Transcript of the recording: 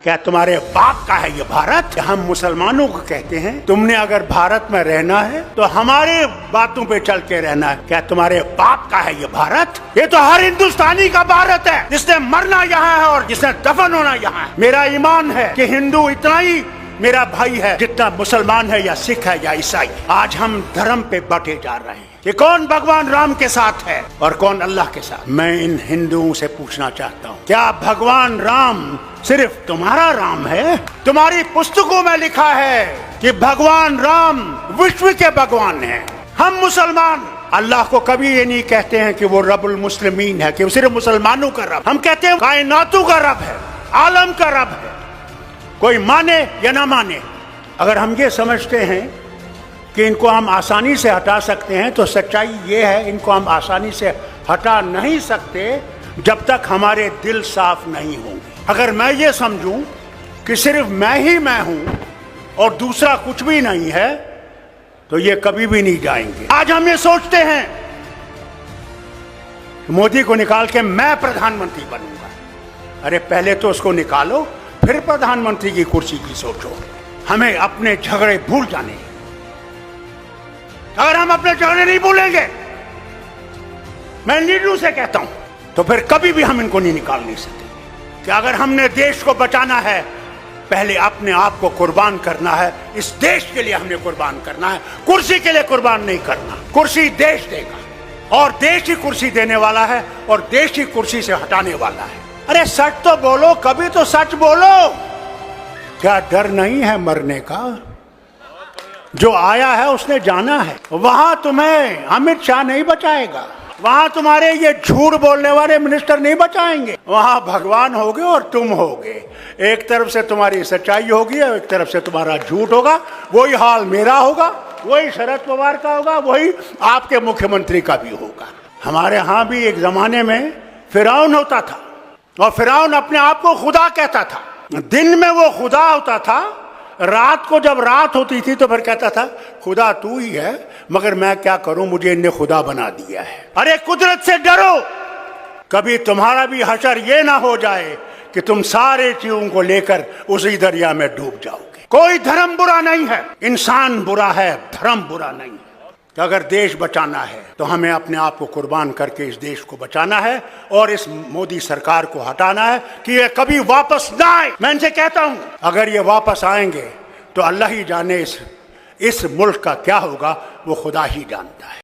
क्या तुम्हारे बाप का है ये भारत? हम मुसलमानों को कहते हैं तुमने अगर भारत में रहना है तो हमारे बातों पे चल के रहना है। क्या तुम्हारे बाप का है ये भारत? ये तो हर हिंदुस्तानी का भारत है, जिसने मरना यहाँ है और जिसने दफन होना यहाँ है। मेरा ईमान है कि हिंदू इतना ही मेरा भाई है जितना मुसलमान है या सिख है या ईसाई। आज हम धर्म पे बटे जा रहे हैं कि कौन भगवान राम के साथ है और कौन अल्लाह के साथ। मैं इन हिंदुओं से पूछना चाहता हूँ, क्या भगवान राम सिर्फ तुम्हारा राम है? तुम्हारी पुस्तकों में लिखा है कि भगवान राम विश्व के भगवान हैं। हम मुसलमान अल्लाह को कभी ये नहीं कहते हैं कि वो रब्बुल मुस्लिमीन है, कि वो सिर्फ मुसलमानों का रब। हम कहते हैं कायनातों का रब है, आलम का रब है, कोई माने या ना माने। अगर हम ये समझते हैं कि इनको हम आसानी से हटा सकते हैं तो सच्चाई ये है, इनको हम आसानी से हटा नहीं सकते जब तक हमारे दिल साफ नहीं होंगे। अगर मैं ये समझूं कि सिर्फ मैं ही मैं हूं और दूसरा कुछ भी नहीं है तो ये कभी भी नहीं जाएंगे। आज हम ये सोचते हैं कि मोदी को निकाल के मैं प्रधानमंत्री बनूंगा। अरे पहले तो उसको निकालो, फिर प्रधानमंत्री की कुर्सी की सोचो। हमें अपने झगड़े भूल जाने। अगर हम अपने झगड़े नहीं भूलेंगे, मैं लीडरों से कहता हूं, तो फिर कभी भी हम इनको नहीं निकाल नहीं सकते। कि अगर हमने देश को बचाना है, पहले अपने आप को कुर्बान करना है। इस देश के लिए हमने कुर्बान करना है, कुर्सी के लिए कुर्बान नहीं करना। कुर्सी देश देगा और देश ही कुर्सी देने वाला है और देश ही कुर्सी से हटाने वाला है। अरे सच तो बोलो, कभी तो सच बोलो। क्या डर नहीं है मरने का? जो आया है उसने जाना है। वहां तुम्हें अमित शाह नहीं बचाएगा, वहां तुम्हारे ये झूठ बोलने वाले मिनिस्टर नहीं बचाएंगे। वहां भगवान होगे और तुम होगे। एक तरफ से तुम्हारी सच्चाई होगी और एक तरफ से तुम्हारा झूठ होगा। वही हाल मेरा होगा, वही शरद पवार का होगा, वही आपके मुख्यमंत्री का भी होगा। हमारे यहाँ भी एक जमाने में फिरौन होता था और फिरौन अपने आप को खुदा कहता था। दिन में वो खुदा होता था, रात को जब रात होती थी तो फिर कहता था खुदा तू ही है, मगर मैं क्या करूं, मुझे इनने खुदा बना दिया है। अरे कुदरत से डरो, कभी तुम्हारा भी हशर ये ना हो जाए कि तुम सारे चीजों को लेकर उसी दरिया में डूब जाओगे। कोई धर्म बुरा नहीं है, इंसान बुरा है, धर्म बुरा नहीं है। तो अगर देश बचाना है तो हमें अपने आप को कुर्बान करके इस देश को बचाना है और इस मोदी सरकार को हटाना है कि ये कभी वापस ना आए। मैं इनसे कहता हूं, अगर ये वापस आएंगे तो अल्लाह ही जाने इस मुल्क का क्या होगा, वो खुदा ही जानता है।